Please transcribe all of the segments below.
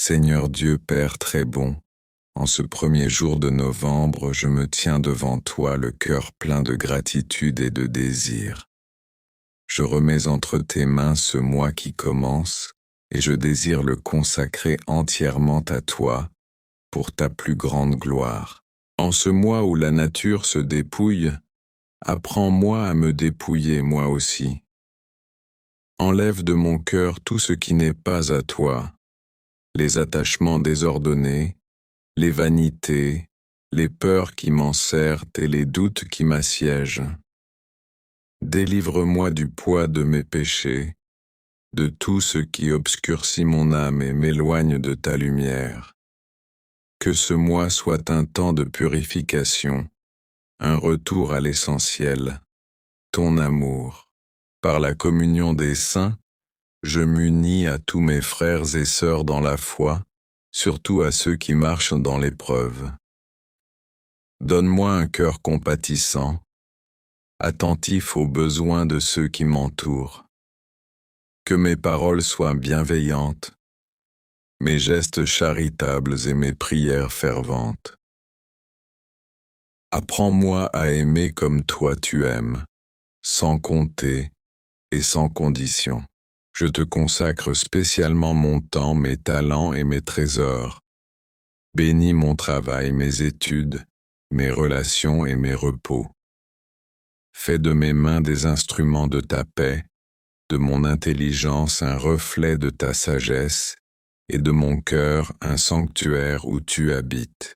Seigneur Dieu Père très bon, en ce premier jour de novembre, je me tiens devant toi le cœur plein de gratitude et de désir. Je remets entre tes mains ce mois qui commence, et je désire le consacrer entièrement à toi, pour ta plus grande gloire. En ce mois où la nature se dépouille, apprends-moi à me dépouiller moi aussi. Enlève de mon cœur tout ce qui n'est pas à toi, les attachements désordonnés, les vanités, les peurs qui m'enserrent et les doutes qui m'assiègent. Délivre-moi du poids de mes péchés, de tout ce qui obscurcit mon âme et m'éloigne de ta lumière. Que ce mois soit un temps de purification, un retour à l'essentiel, ton amour. Par la communion des saints, je m'unis à tous mes frères et sœurs dans la foi, surtout à ceux qui marchent dans l'épreuve. Donne-moi un cœur compatissant, attentif aux besoins de ceux qui m'entourent. Que mes paroles soient bienveillantes, mes gestes charitables et mes prières ferventes. Apprends-moi à aimer comme toi tu aimes, sans compter et sans condition. Je te consacre spécialement mon temps, mes talents et mes trésors. Bénis mon travail, mes études, mes relations et mes repos. Fais de mes mains des instruments de ta paix, de mon intelligence un reflet de ta sagesse, et de mon cœur un sanctuaire où tu habites.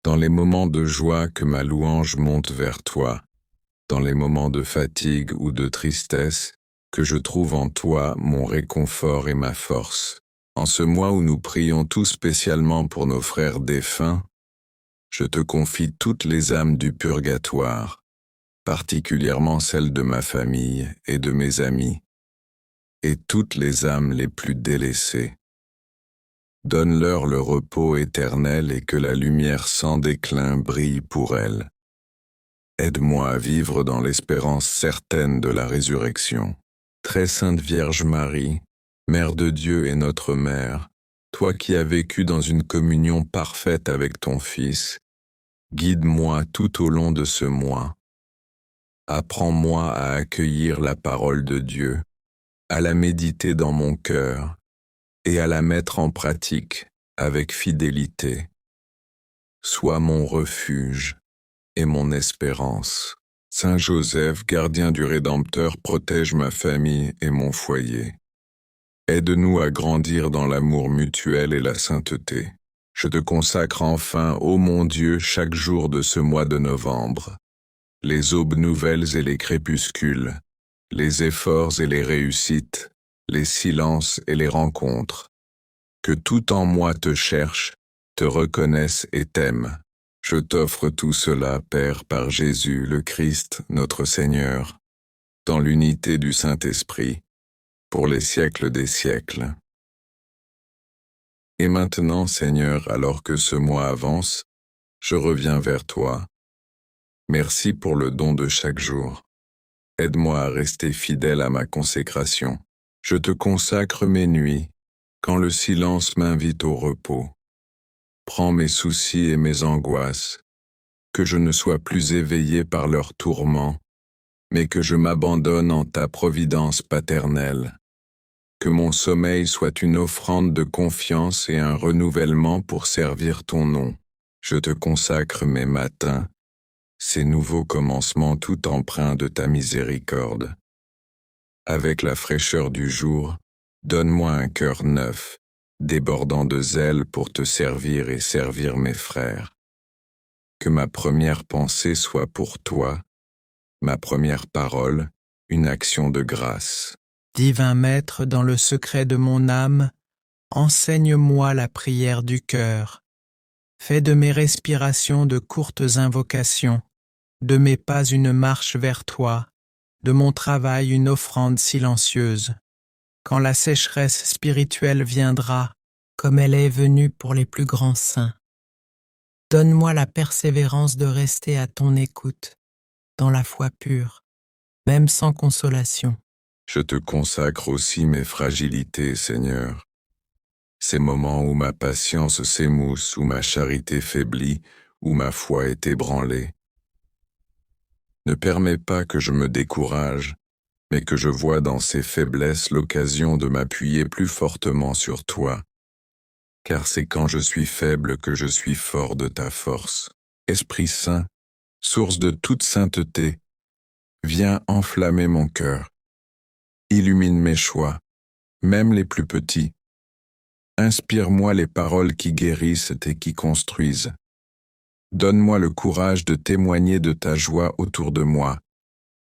Dans les moments de joie que ma louange monte vers toi, dans les moments de fatigue ou de tristesse, que je trouve en toi mon réconfort et ma force. En ce mois où nous prions tout spécialement pour nos frères défunts, je te confie toutes les âmes du purgatoire, particulièrement celles de ma famille et de mes amis, et toutes les âmes les plus délaissées. Donne-leur le repos éternel et que la lumière sans déclin brille pour elles. Aide-moi à vivre dans l'espérance certaine de la résurrection. Très sainte Vierge Marie, Mère de Dieu et notre Mère, toi qui as vécu dans une communion parfaite avec ton Fils, guide-moi tout au long de ce mois. Apprends-moi à accueillir la parole de Dieu, à la méditer dans mon cœur et à la mettre en pratique avec fidélité. Sois mon refuge et mon espérance. Saint Joseph, gardien du Rédempteur, protège ma famille et mon foyer. Aide-nous à grandir dans l'amour mutuel et la sainteté. Je te consacre enfin, ô mon Dieu, chaque jour de ce mois de novembre, les aubes nouvelles et les crépuscules, les efforts et les réussites, les silences et les rencontres. Que tout en moi te cherche, te reconnaisse et t'aime. Je t'offre tout cela, Père, par Jésus le Christ, notre Seigneur, dans l'unité du Saint-Esprit, pour les siècles des siècles. Et maintenant, Seigneur, alors que ce mois avance, je reviens vers toi. Merci pour le don de chaque jour. Aide-moi à rester fidèle à ma consécration. Je te consacre mes nuits, quand le silence m'invite au repos. Prends mes soucis et mes angoisses, que je ne sois plus éveillé par leurs tourments, mais que je m'abandonne en ta providence paternelle. Que mon sommeil soit une offrande de confiance et un renouvellement pour servir ton nom. Je te consacre mes matins, ces nouveaux commencements tout empreints de ta miséricorde. Avec la fraîcheur du jour, donne-moi un cœur neuf, débordant de zèle pour te servir et servir mes frères. Que ma première pensée soit pour toi, ma première parole, une action de grâce. Divin Maître, dans le secret de mon âme, enseigne-moi la prière du cœur. Fais de mes respirations de courtes invocations, de mes pas une marche vers toi, de mon travail une offrande silencieuse. Quand la sécheresse spirituelle viendra, comme elle est venue pour les plus grands saints, donne-moi la persévérance de rester à ton écoute, dans la foi pure, même sans consolation. Je te consacre aussi mes fragilités, Seigneur. ces moments où ma patience s'émousse, où ma charité faiblit, où ma foi est ébranlée. Ne permets pas que je me décourage, mais que je vois dans ces faiblesses l'occasion de m'appuyer plus fortement sur toi, car c'est quand je suis faible que je suis fort de ta force. Esprit Saint, source de toute sainteté, viens enflammer mon cœur. Illumine mes choix, même les plus petits. Inspire-moi les paroles qui guérissent et qui construisent. Donne-moi le courage de témoigner de ta joie autour de moi,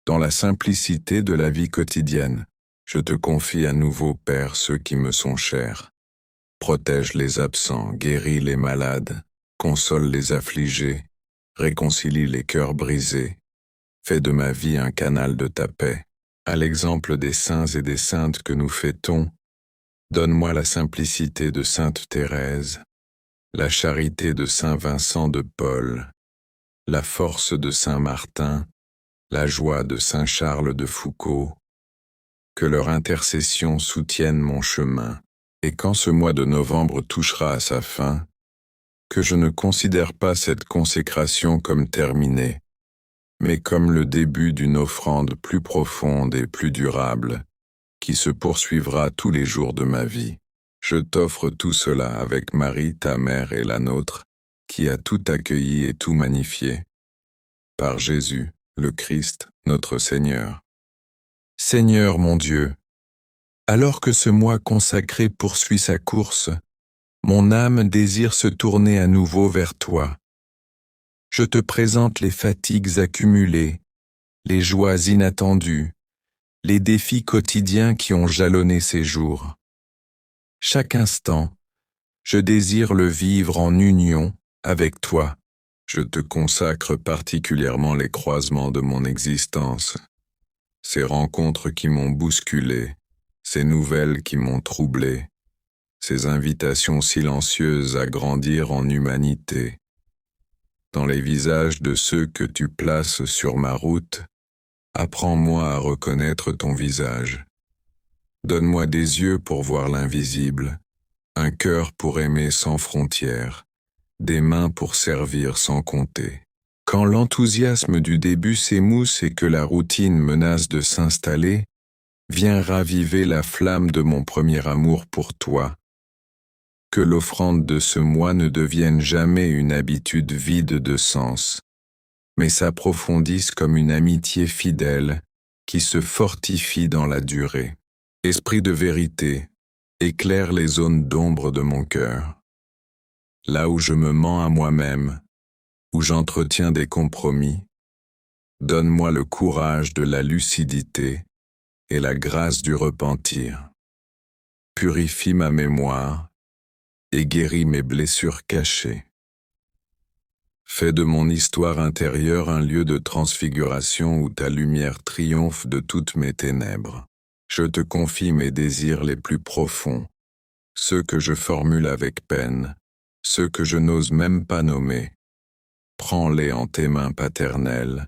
dans la simplicité de la vie quotidienne. Je te confie à nouveau, Père, ceux qui me sont chers. Protège les absents, guéris les malades, console les affligés, réconcilie les cœurs brisés. Fais de ma vie un canal de ta paix. À l'exemple des saints et des saintes que nous fêtons, donne-moi la simplicité de sainte Thérèse, la charité de saint Vincent de Paul, la force de saint Martin, la joie de saint Charles de Foucault. Que leur intercession soutienne mon chemin, et quand ce mois de novembre touchera à sa fin, que je ne considère pas cette consécration comme terminée, mais comme le début d'une offrande plus profonde et plus durable, qui se poursuivra tous les jours de ma vie. Je t'offre tout cela avec Marie, ta mère et la nôtre, qui a tout accueilli et tout magnifié. Par Jésus, le Christ, notre Seigneur. Seigneur mon Dieu, alors que ce mois consacré poursuit sa course, mon âme désire se tourner à nouveau vers toi. Je te présente les fatigues accumulées, les joies inattendues, les défis quotidiens qui ont jalonné ces jours. Chaque instant, je désire le vivre en union avec toi. Je te consacre particulièrement les croisements de mon existence, ces rencontres qui m'ont bousculé, ces nouvelles qui m'ont troublé, ces invitations silencieuses à grandir en humanité. Dans les visages de ceux que tu places sur ma route, apprends-moi à reconnaître ton visage. Donne-moi des yeux pour voir l'invisible, un cœur pour aimer sans frontières, des mains pour servir sans compter. Quand l'enthousiasme du début s'émousse et que la routine menace de s'installer, viens raviver la flamme de mon premier amour pour toi. Que l'offrande de ce mois ne devienne jamais une habitude vide de sens, mais s'approfondisse comme une amitié fidèle qui se fortifie dans la durée. Esprit de vérité, éclaire les zones d'ombre de mon cœur. Là où je me mens à moi-même, où j'entretiens des compromis, donne-moi le courage de la lucidité et la grâce du repentir. Purifie ma mémoire et guéris mes blessures cachées. Fais de mon histoire intérieure un lieu de transfiguration où ta lumière triomphe de toutes mes ténèbres. Je te confie mes désirs les plus profonds, ceux que je formule avec peine, ceux que je n'ose même pas nommer. Prends-les en tes mains paternelles,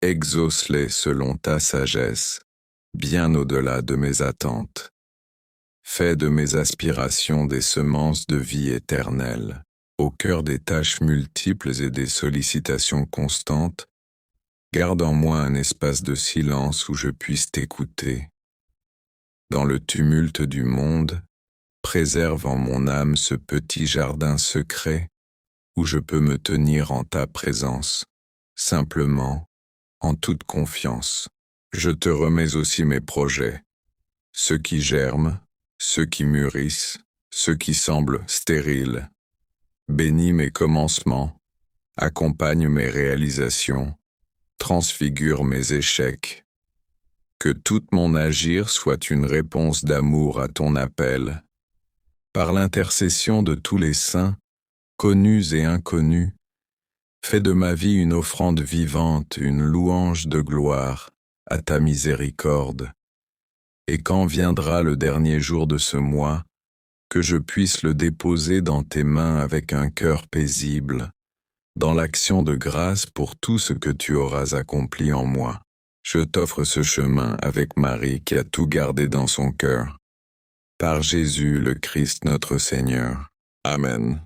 exauce-les selon ta sagesse, bien au-delà de mes attentes. Fais de mes aspirations des semences de vie éternelle. Au cœur des tâches multiples et des sollicitations constantes, garde en moi un espace de silence où je puisse t'écouter. Dans le tumulte du monde, préserve en mon âme ce petit jardin secret où je peux me tenir en ta présence, simplement, en toute confiance. Je te remets aussi mes projets, ceux qui germent, ceux qui mûrissent, ceux qui semblent stériles. Bénis mes commencements, accompagne mes réalisations, transfigure mes échecs. Que tout mon agir soit une réponse d'amour à ton appel. Par l'intercession de tous les saints, connus et inconnus, fais de ma vie une offrande vivante, une louange de gloire à ta miséricorde. Et quand viendra le dernier jour de ce mois, que je puisse le déposer dans tes mains avec un cœur paisible, dans l'action de grâce pour tout ce que tu auras accompli en moi. Je t'offre ce chemin avec Marie qui a tout gardé dans son cœur. Par Jésus le Christ notre Seigneur. Amen.